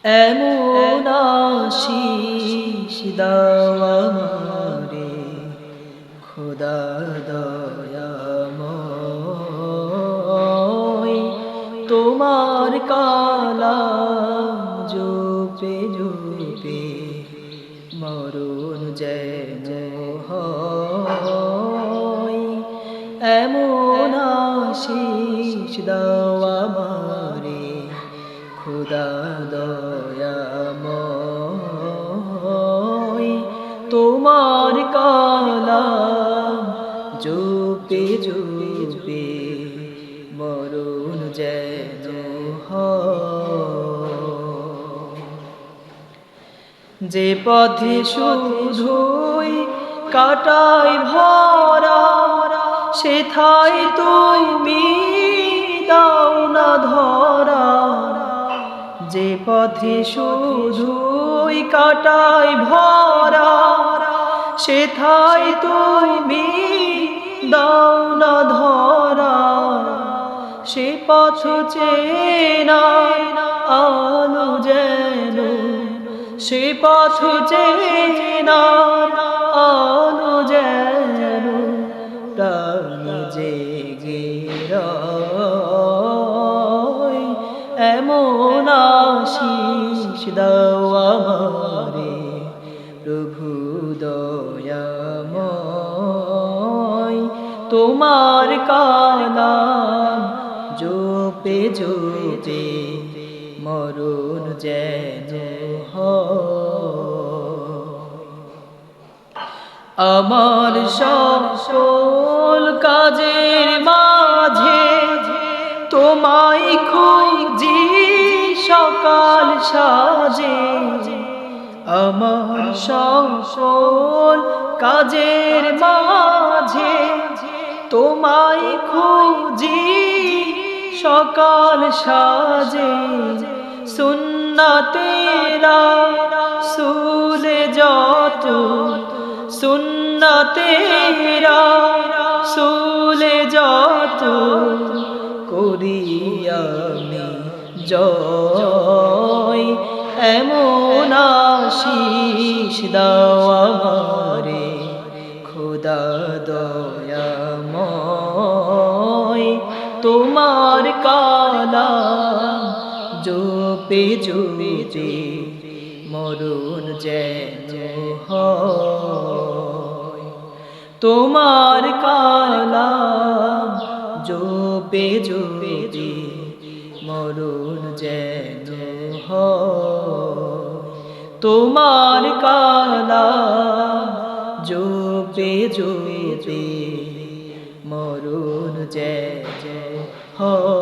এমন আশিস দাও আমারে খোদা দয়াময়, তোমার কালাম জপে জপে মরণ যেন হয়। এমন আশিস দাও আমারে খোদা দয়াময়, তোমার কালাম জপে জপে মরণ যেন হয়। যে পথে শুধুই কাটায় ভরা, সেথায় তুমি দাও না ধরা। যে পথে শুধুই কাটায় ভরা, সেথায় তুমি দাও না ধরা। সে পথ চেনার আলো যেন, সে পথ চেনার আলো যেন প্রাণে জেগে রয়। এমন আশিস দাও আমারে প্রভু দয়াময়, তোমার কালাম জপে জপে মরণ যেন হয়। আমার সকল কাজের মাঝে তোমায় খুঁজি সকাল সাজে। আমার সকল কাজের মাঝে তোমায় খুঁজি সকাল সাজে। সুন্নতেরা সুলে যত, সুন্নতেরা সুলে যত করি আমি জয়। এমন আশিস দাও আমারে খোদা দয়াময়, তোমার কালাম জপে জপে মরণ যেন হয়। তোমার কালাম জপে জপে মরণ যেন হয়। তোমার কালাম জপে জপে মরণ যেন হয়।